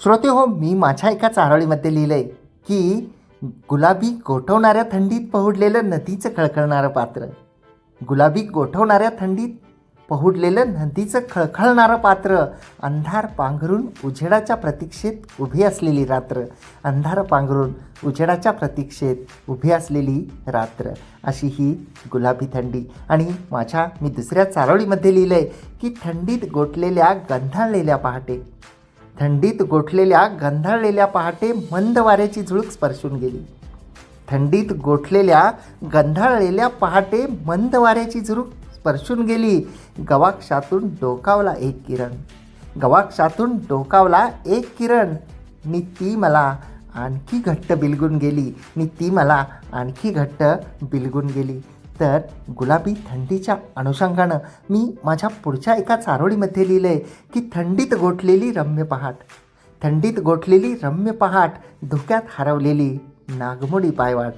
श्रोते हो, मी माझ्या एका चारोळीमध्ये लिहिलंय की गुलाबी गोठवणाऱ्या थंडीत पहुडलेलं नदीचं खळखळणारं पात्र. गुलाबी गोठवणाऱ्या थंडीत पहुडलेलं नदीचं खळखळणारं पात्र. अंधार पांघरून उजेडाच्या प्रतीक्षेत उभी असलेली रात्र. अंधार पांघरून उजेडाच्या प्रतीक्षेत उभी असलेली रात्र. अशी ही गुलाबी थंडी. आणि मी दुसऱ्या चारोळीमध्ये लिहिलंय की थंडीत गोठलेल्या गंधाळलेल्या पहाटे. थंडीत गोठलेल्या गंधाळलेल्या पहाटे मंद वाऱ्याची झुळूक स्पर्शून गेली. थंडीत गोठलेल्या गंधाळलेल्या पहाटे मंद वाऱ्याची झुळूक स्पर्शून गेली. गवाक्षातून डोकावला एक किरण. गवाक्षातून डोकावला एक किरण. नि ती मला आणखी घट्ट बिलगून गेली. नि ती मला आणखी घट्ट बिलगून गेली. तर गुलाबी थंडीच्या अनुषंगानं मी माझ्या पुढच्या एका चारोळीमध्ये लिहिलं आहे की थंडीत गोठलेली रम्य पहाट. थंडीत गोठलेली रम्य पहाट. धुक्यात हरवलेली नागमोडी पायवाट.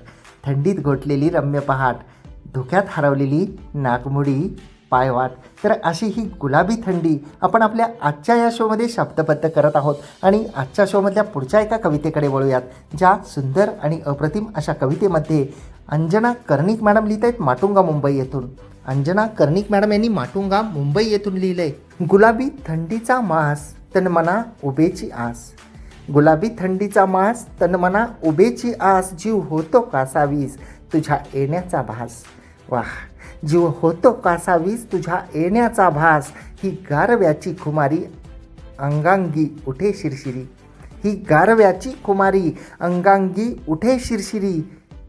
थंडीत गोठलेली रम्य पहाट. धुक्यात हरवलेली नागमोडी पायवाट. तर अशी ही गुलाबी थंडी आपण आपल्या आजच्या या शोमध्ये शब्दबद्ध करत आहोत. आणि आजच्या शोमधल्या पुढच्या एका कवितेकडे वळूयात, ज्या सुंदर आणि अप्रतिम अशा कवितेमध्ये अंजना कर्णिक मॅडम लिहित आहेत माटुंगा मुंबई येथून. अंजना कर्णिक मॅडम यांनी माटुंगा मुंबई येथून लिहिलं आहे. गुलाबी थंडीचा मास तनमना उभेची आस. गुलाबी थंडीचा मास तनमना उभेची आस. जीव होतो कासावीस तुझ्या येण्याचा भास. वाह, जीव होतो कासावीस तुझ्या येण्याचा भास. ही गारव्याची खुमारी अंगांगी उठे शिरशिरी. ही गारव्याची खुमारी अंगांगी उठे शिरशिरी.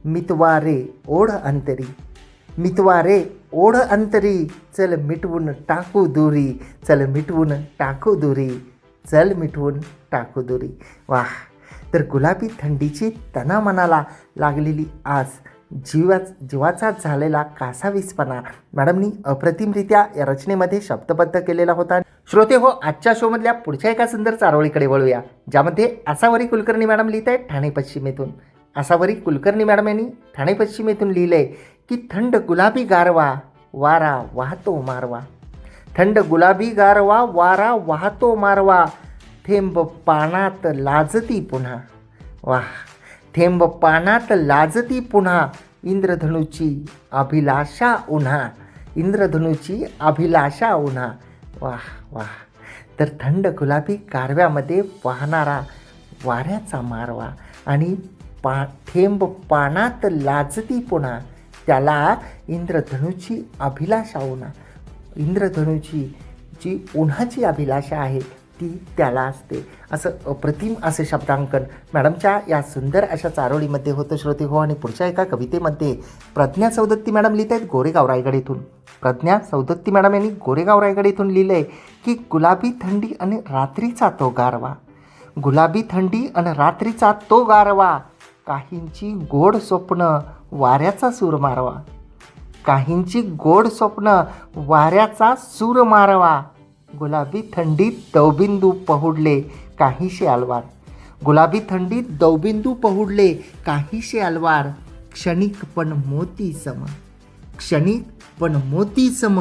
मितवारे ओढ अंतरी. मितवारे ओढ अंतरी. चल मिटवून टाकू दुरी. चल मिटवून टाकू दुरी. चल मिटवून टाकू दुरी. वाह, तर गुलाबी थंडीची तना मनाला लागलेली आस, जीवाचा झालेला कासावीसपणा मॅडमनी अप्रतिमरित्या या रचनेमध्ये शब्दबद्ध केलेला होता. श्रोते हो, आजच्या शोमधल्या पुढच्या एका सुंदर चारोळीकडे वळूया, ज्यामध्ये आसावरी कुलकर्णी मॅडम लिहित आहेत ठाणे पश्चिमेतून. आसावरी कुलकर्णी मॅडम यांनी ठाणे पश्चिमेतून लिहिलंय की थंड गुलाबी गारवा वारा वाहतो मारवा. थंड गुलाबी गारवा वारा वाहतो मारवा. थेंब पानात लाजती पुन्हा. वाह, थेंब पानात लाजती पुन्हा. इंद्रधनुची अभिलाषा उन्हा. इंद्रधनुची अभिलाषा उन्हा. वाह वाह, तर थंड गुलाबी गारव्यामध्ये वाहणारा वाऱ्याचा मारवा आणि थेंब पानात लाजती पुन्हा. त्याला इंद्रधनुची अभिलाषा उन्हा. इंद्रधनुची जी उन्हाची अभिलाषा आहे ती त्याला असते. असं अप्रतिम असे शब्दांकन मॅडमच्या या सुंदर अशा चारोळीमध्ये होतं. श्रोते हो, आणि पुढच्या एका कवितेमध्ये प्रज्ञा सौदत्ती मॅडम लिहित आहेत गोरेगाव रायगड येथून. प्रज्ञा सौदत्ती मॅडम यांनी गोरेगाव रायगड येथून लिहिलं आहे की गुलाबी थंडी आणि रात्रीचा तो गारवा. गुलाबी थंडी आणि रात्रीचा तो गारवा. काहींची गोड स्वप्न वाऱ्याचा सूर मारवा. काहींची गोड स्वप्न वाऱ्याचा सूर मारवा. गुलाबी थंडीत दवबिंदू पहुडले काहीशे अलवार. गुलाबी थंडीत दवबिंदू पहुडले काहीशे अलवार. क्षणिक पण मोती सम. क्षणिक पण मोती सम.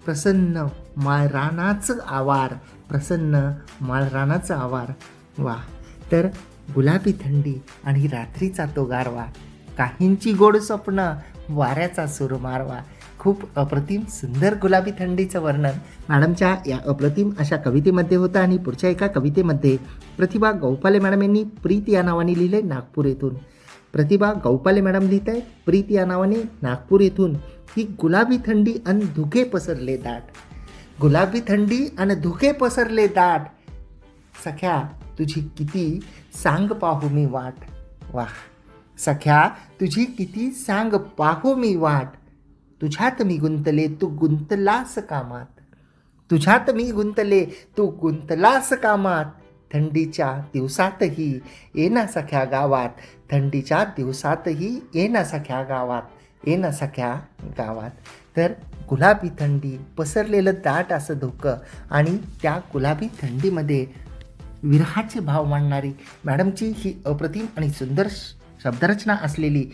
प्रसन्न माळरानाचं आवार. प्रसन्न माळरानाचं आवार. वा, तर गुलाबी थंडी आणि रात्रीचा तो गारवा. काहींची गोड स्वप्न वाऱ्याचा सूर मारवा. खूप अप्रतिम सुंदर गुलाबी थंडीचं वर्णन मॅडमच्या या अप्रतिम अशा कवितेमध्ये होतं. आणि पुढच्या एका कवितेमध्ये प्रतिभा गौपाले मॅडम यांनी प्रीत या नावाने लिहिले नागपूर येथून. प्रतिभा गौपाले मॅडम लिहित आहेत प्रीत या नावाने नागपूर येथून. ही गुलाबी थंडी आणि धुके पसरले दाट. गुलाबी थंडी आणि धुके पसरले दाट. सख्या तुझी किती सांग पाहू मी वाट. वाह, सख्या तुझी किती सांग पाहू मी वाट. तुझ्यात मी गुंतले तू गुंतलास कामात. तुझ्यात मी गुंतले तू गुंतलास कामात. थंडीच्या दिवसातही ये ना सख्या गावात. थंडीच्या दिवसातही ये ना सख्या गावात. ये ना सख्या गावात. तर गुलाबी थंडी, पसरलेलं दाट असं धुकं आणि त्या गुलाबी थंडीमध्ये विरहाचे भाव मांडणारी मॅडमची ही अप्रतिम आणि सुंदर शब्दरचना असलेली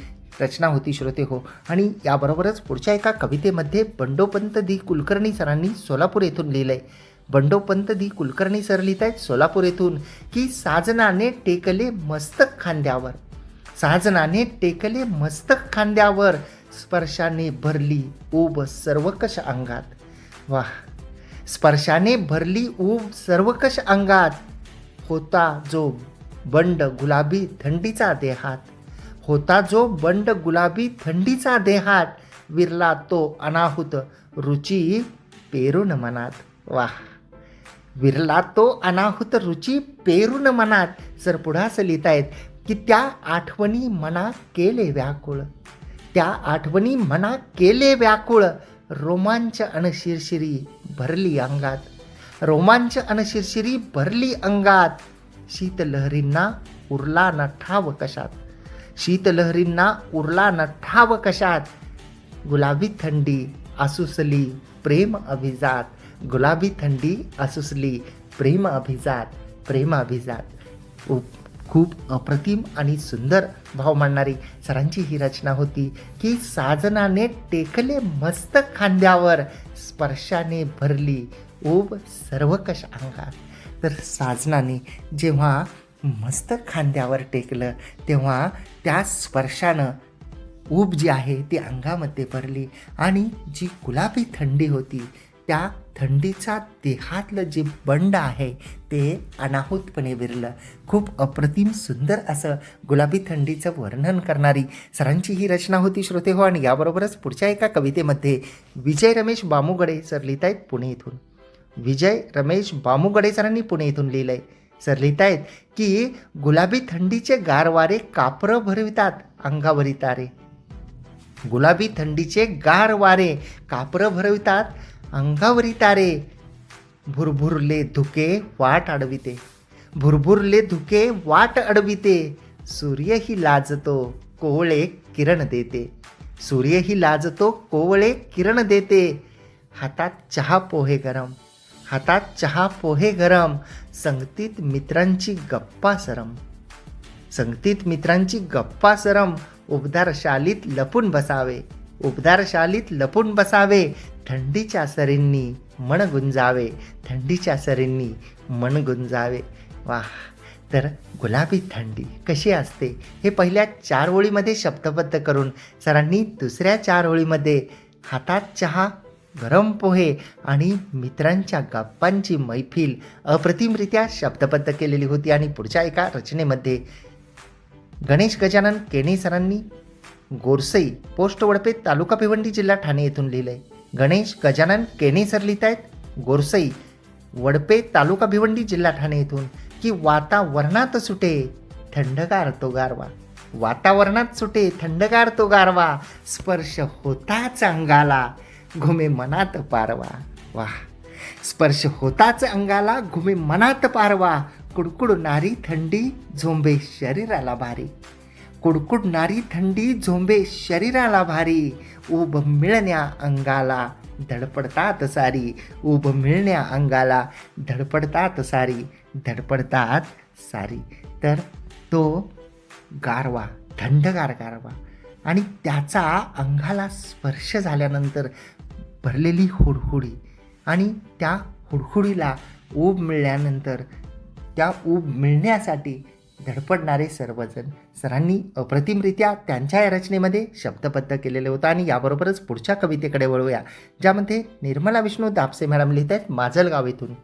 रचना होती. श्रोते हो, आणि याबरोबरच पुढच्या एका कवितेमध्ये बंडोपंत दी कुलकर्णी सरांनी सोलापूर येथून लिहिलं आहे. बंडोपंत दी कुलकर्णी सर लिहित आहेत सोलापूर येथून की साजनाने टेकले मस्तक खांद्यावर, साजनाने टेकले मस्तक खांद्यावर, स्पर्शाने भरली ऊब सर्वकष अंगात. वाह, स्पर्शाने भरली ऊब सर्वकष अंगात, होता जो बंड गुलाबी थंडीचा देहात, होता जो बंड गुलाबी थंडीचा देहात, विरला तो अनाहुत रुची पेरून मनात. वाह, विरला तो अनाहुत रुची पेरून मनात. सर पुढं असं लिहितायत की त्या आठवणी मना केले व्याकुळ, त्या आठवणी मना केले व्याकुळ, रोमांच अन शिरशिरी भरली अंगात, रोमांच अन शिरशिरी भरली अंगात, शीतलहरींना उरला न ठाव कशात, शीतलहरींना उरला न ठाव कशात, गुलाबी थंडी आसुसली प्रेम अभिजात, गुलाबी थंडी आसुसली प्रेम अभिजात, प्रेम अभिजात. खूप अप्रतिम आणि सुंदर भाव मांडणारी सरांची ही रचना होती की साजनाने टेकले मस्तक खांद्यावर, स्पर्शाने भरली ऊब सर्वकष अंगात. तर साजनाने जेव्हा मस्तक खांद्यावर टेकलं तेव्हा त्या स्पर्शानं ऊब जी आहे ती अंगामध्ये भरली आणि जी गुलाबी थंडी होती त्या थंडीचा देहातलं जे बंड आहे ते अनाहूतपणे विरलं. खूप अप्रतिम सुंदर असं गुलाबी थंडीचं वर्णन करणारी सरांची ही रचना होती श्रोते हो. आणि याबरोबरच पुढच्या एका कवितेमध्ये विजय रमेश बामुगडे सर लिहित आहेत पुणे इथून. विजय रमेश बामुगडे सरांनी पुणे इथून लिहिलं आहे. सर लिहित आहेत की गुलाबी थंडीचे गारवारे कापरं भरवितात अंगावरी तारे, गुलाबी थंडीचे गार वारे कापरं भरवितात अंगावरी तारे, भुरभुरले धुके वाट अडविते, भुरभुरले धुके वाट अडविते, सूर्यही लाजतो कोवळे किरण देते, सूर्यही लाजतो कोवळे किरण देते, हातात चहा पोहे गरम, हातात चहा पोहे गरम, संगतीत मित्रांची गप्पा सरम, संगतीत मित्रांची गप्पा सरम, उबदार शालीत लपून बसावे, उबदार शालीत लपून बसावे, थंडीच्या सरींनी मन गुंजावे, थंडीच्या सरींनी मन गुंजावे. वाह, तर गुलाबी थंडी कशी असते हे पहिल्या 4 ओळीमध्ये शब्दबद्ध करून सरांनी दुसऱ्या 4 ओळीमध्ये हातात चहा, गरम पोहे आणि मित्रांच्या गप्पांची मैफिल अप्रतिमरित्या शब्दबद्ध केलेली होती. आणि पुढच्या एका रचनेमध्ये गणेश गजानन केणे सरांनी गोरसई पोस्ट वडपे तालुका भिवंडी जिल्हा ठाणे येथून लिहिलंय. गणेश गजानन केणे सर लिहित आहेत गोरसई वडपे तालुका भिवंडी जिल्हा ठाणे येथून की वातावरणात सुटे थंडगार तो गारवा, वातावरणात सुटे थंडगार तो गारवा, स्पर्श होताच अंगाला घुमे मनात पारवा. वाह, स्पर्श होताच अंगाला घुमे मनात पारवा, कुडकुडणारी थंडी झोंबे शरीराला भारी, कुडकुडणारी थंडी झोंबे शरीराला भारी, ऊब मिळण्या अंगाला धडपडतात सारी, ऊब मिळण्या अंगाला धडपडतात सारी, धडपडतात सारी. तर तो गारवा, थंडगार गारवा आणि त्याचा अंगाला स्पर्श झाल्यानंतर भरलेली हुडहुडी आणि त्या हुडहुडीला ऊब मिळाल्यानंतर त्या ऊब मिळण्यासाठी धडपडणारे सर्वजण सरांनी अप्रतिमरित्या त्यांच्या या रचनेमध्ये शब्दबद्ध केलेले होतं. आणि याबरोबरच पुढच्या कवितेकडे वळूया ज्यामध्ये निर्मला विष्णू धापसे मॅडम लिहित आहेत माजलगाव येथून.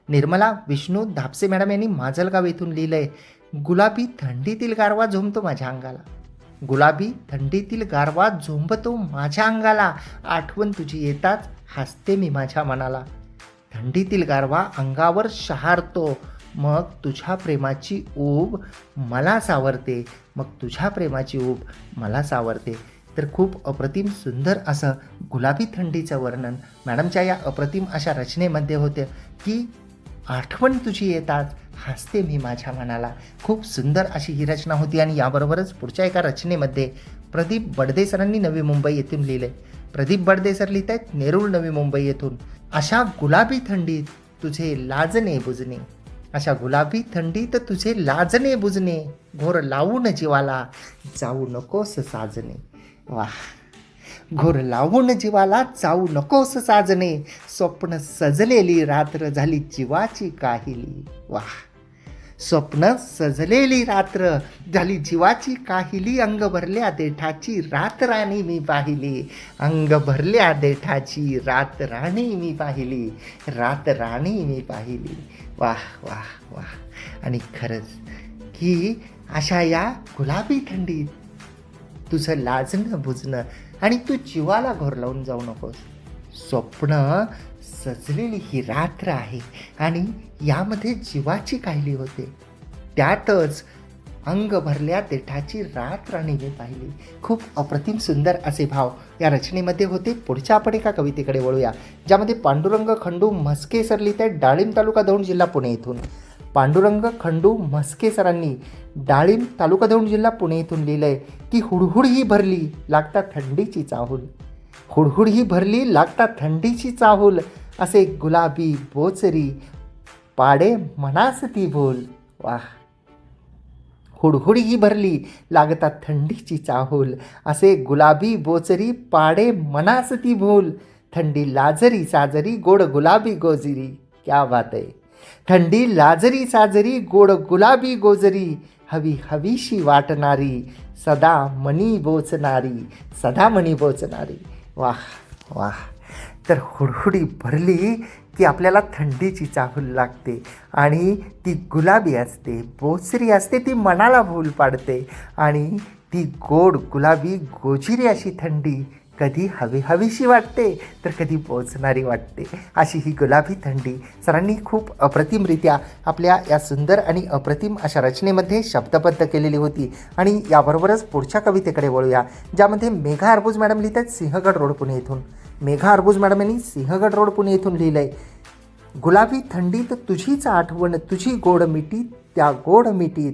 निर्मला विष्णू धापसे मॅडम यांनी माजलगाव येथून लिहिलं आहे, गुलाबी थंडीतील गारवा झोंबतो माझ्या अंगाला, गुलाबी थंडीतील गारवा झोंबतो माझ्या अंगाला, आठवण तुझी येताच हसते मी माझ्या मनाला, थंडीतील गारवा अंगावर शहारतो, मग तुझ्या प्रेमाची ऊब मला सावरते, मग तुझ्या प्रेमाची ऊब मला सावरते. तर खूप अप्रतिम सुंदर असं गुलाबी थंडीचं वर्णन मॅडमच्या या अप्रतिम अशा रचनेमध्ये होते की आठवण तुझी येताच हसते मी माझ्या मनाला. खूप सुंदर अशी ही रचना होती. आणि याबरोबरच पुढच्या एका रचनेमध्ये प्रदीप बडदे सरांनी नवी मुंबई येथून लिहिले. प्रदीप बडदे सर लिहित आहेत नेरूळ नवी मुंबई येथून, अशा गुलाबी थंडीत तुझे लाजणे बुजणे, अशा गुलाबी थंडीत तुझे लाजणे बुजणे, घोर लावून जीवाला जाऊ नकोस साजणे. वाह, घोर लावून जीवाला जाऊ नकोस साजणे, स्वप्न सजलेली रात्र झाली जीवाची काहिली. वाह. स्वप्न सजलेली रात्र झाली जीवाची काहिली, अंग भरल्या देठाची रात राणी मी पाहिली. अंग भरल्या देठाची रात राणी मी पाहिली, रात राणी मी पाहिली. वाह वाह वाह. आणि खरंच की अशा या गुलाबी थंडीत तुझं लाजणं बुजणं आणि तू जीवाला घोर लावून जाऊ नकोस. स्वप्न सजलेली ही रात्र आहे आणि यामध्ये जीवाची काहिली होते. त्यातच अंग भरल्या देठाची रात राणी मी पाहिली. खूप अप्रतिम सुंदर असे भाव या रचनेमध्ये होते. पुढच्या आपण एका कवितेकडे वळूया, ज्यामध्ये पांडुरंग खंडू म्हस्के सर लिहित आहेत डाळिंब तालुका दौंड जिल्हा पुणे येथून. पांडुरंग खंडू म्हस्के सरांनी डाळिंब तालुका दौंड जिल्हा पुणे येथून लिहिलंय की हुडहुड ही भरली लागता थंडीची चाहूल. हुडहुड ही भरली लागता थंडीची चाहूल, असे गुलाबी बोचरी पाडे मनास ती बोल. वाह. हुडहुड ही भरली लागता थंडीची चाहूल, असे गुलाबी बोचरी पाडे मनास ती भूल. थंडी लाजरी साजरी गोड गुलाबी गोजरी. क्या बात आहे. थंडी लाजरी साजरी गोड गुलाबी गोजरी, हवी हवीशी वाटणारी सदा मनी बोचणारी, सदा मनी बोचणारी. वाह वाह. तर हुडहुडी भरली की आपल्याला थंडीची चाहूल लागते आणि ती गुलाबी असते, बोचरी असते, ती मनाला भूल पाडते आणि ती गोड गुलाबी गोजिरी अशी थंडी कधी हवी हवीशी वाटते तर कधी बोचणारी वाटते. अशी ही गुलाबी थंडी सरांनी खूप अप्रतिमरित्या आपल्या या सुंदर आणि अप्रतिम अशा रचनेमध्ये शब्दबद्ध केलेली होती. आणि याबरोबरच पुढच्या कवितेकडे वळूया, ज्यामध्ये मेघा अर्बुज मॅडम लिहित आहेत सिंहगड रोड पुणे येथून. मेघा अर्बुज मॅडम यांनी सिंहगड रोड पुणे येथून लिहिलं आहे, गुलाबी थंडीत तुझीच आठवण तुझी गोड मिठीत, त्या गोड मिठीत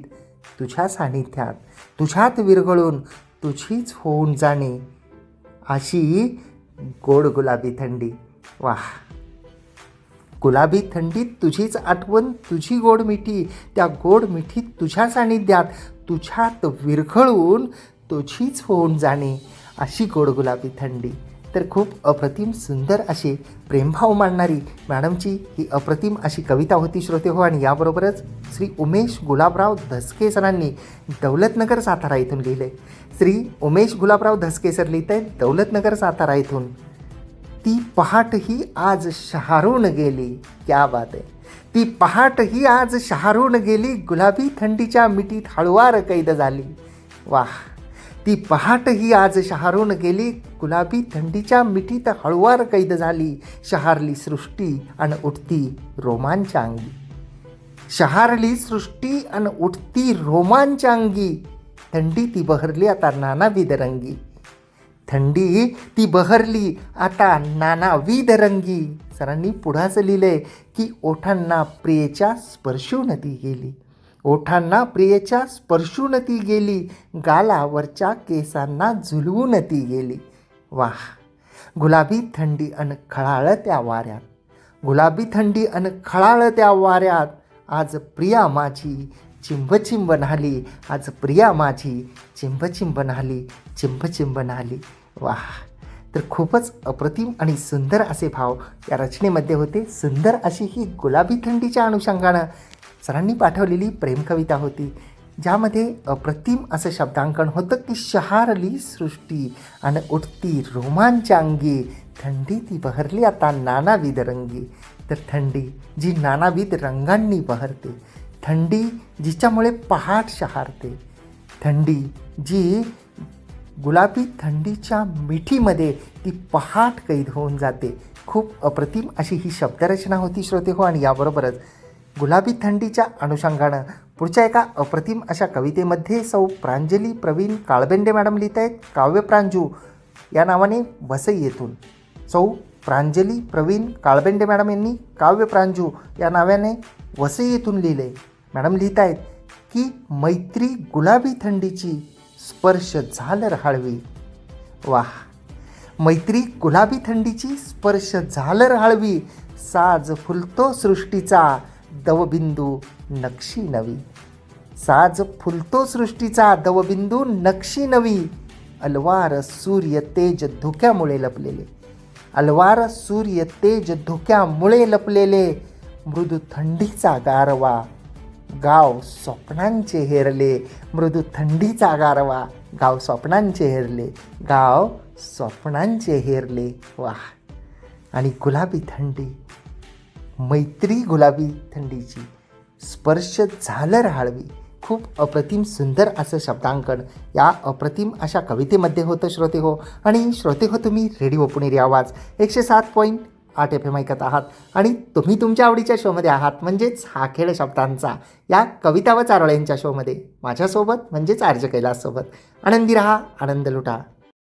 तुझ्या सानिध्यात तुझ्यात विरघळून तुझीच होऊन जाणे, अशी गोड गुलाबी थंडी. वाह. गुलाबी थंडीत तुझीच आठवण तुझी गोड मिठी, त्या गोड मिठीत तुझ्या सानिध्यात तुझ्यात विरघळून तुझीच होऊन जाणे, अशी गोड गुलाबी थंडी. तर खूप अप्रतिम सुंदर अशी प्रेमभाव मांडणारी मॅडमची ही अप्रतिम अशी कविता होती श्रोते हो. आणि याबरोबरच श्री उमेश गुलाबराव धसके सरांनी दौलतनगर सातारा इथून लिहिले. श्री उमेश गुलाबराव धसके सर लिहित आहेत दौलतनगर सातारा इथून, ती पहाट ही आज शहारून गेली. क्या बात आहे. ती पहाट ही आज शहारून गेली, गुलाबी थंडीच्या मिठीत हळुवार कैद झाली. वाह. ती पहाट ही आज शहारून गेली, गुलाबी थंडीच्या मिठीत हळुवार कैद झाली, शहारली सृष्टी अन उठती रोमांच्या अंगी. शहारली सृष्टी अन उठती रोमांच्या अंगी, थंडी ती बहरली आता नानाविध रंगी. थंडी ती बहरली आता नानाविध रंगी. सरांनी पुढाच लिहिलंय की ओठांना प्रियेच्या स्पर्शून ती गेली, ओठांना प्रियेच्या स्पर्शून ती गेली, गालावरच्या केसांना झुलवून ती गेली. वाह. गुलाबी थंडी अन खळाळ त्या वाऱ्यात, गुलाबी थंडी अन खळाळ त्या वाऱ्यात, आज प्रिया माझी चिंबचिंब न्हाली, आज प्रिया माझी चिंबचिंब न्हाली, चिंबचिंब न्हाली. वाह. तर खूपच अप्रतिम आणि सुंदर असे भाव या रचनेमध्ये होते. सुंदर अशी ही गुलाबी थंडीच्या अनुषंगानं सरांनी पाठवलेली प्रेमकविता होती, ज्यामध्ये अप्रतिम असं शब्दांकन होतं की शहारली सृष्टी आणि उठती रोमांच्या अंगी, थंडी ती बहरली आता नानाविध रंगी. तर थंडी जी नानाविध रंगांनी बहरते, थंडी जिच्यामुळे पहाट शहारते, थंडी जी गुलाबी थंडीच्या मिठीमध्ये ती पहाट कैद होऊन जाते. खूप अप्रतिम अशी ही शब्दरचना होती श्रोते हो. आणि याबरोबरच गुलाबी थंडीच्या अनुषंगानं पुढच्या एका अप्रतिम अशा कवितेमध्ये सौ प्रांजली प्रवीण काळबेंडे मॅडम लिहित आहेत काव्यप्रांजू या नावाने वसई येथून. सौ प्रांजली प्रवीण काळबेंडे मॅडम यांनी काव्यप्रांजू या नावाने वसई येथून लिहिले. मॅडम लिहित आहेत की मैत्री गुलाबी थंडीची स्पर्श झालर हळवी. वाह. मैत्री गुलाबी थंडीची स्पर्श झालर हळवी, साज फुलतो सृष्टीचा दवबिंदू नक्षी नवी. साज फुलतो सृष्टीचा दवबिंदू नक्षी नवी, अलवार सूर्य तेज धुक्यामुळे लपलेले, अलवार सूर्य तेज धुक्यामुळे लपलेले, मृदू थंडीचा गारवा गाव स्वप्नांचे हेरले, मृदू थंडीचा गारवा गाव स्वप्नांचे हेरले, गाव स्वप्नांचे हेरले. वाह. आणि गुलाबी थंडी, मैत्री गुलाबी थंडीची, स्पर्श झालं हळवी. खूप अप्रतिम सुंदर असं शब्दांकन या अप्रतिम अशा कवितेमध्ये होतं श्रोते हो. आणि श्रोते हो, तुम्ही रेडिओ पुणेरी आवाज 107.8 FM ऐकत आहात आणि तुम्ही तुमच्या आवडीच्या शोमध्ये आहात, म्हणजेच हा खेळ शब्दांचा या कविता व चारोळ्यांच्या शोमध्ये माझ्यासोबत म्हणजेच आर्ज कैलाससोबत. आनंदी रहा, आनंद लुटा.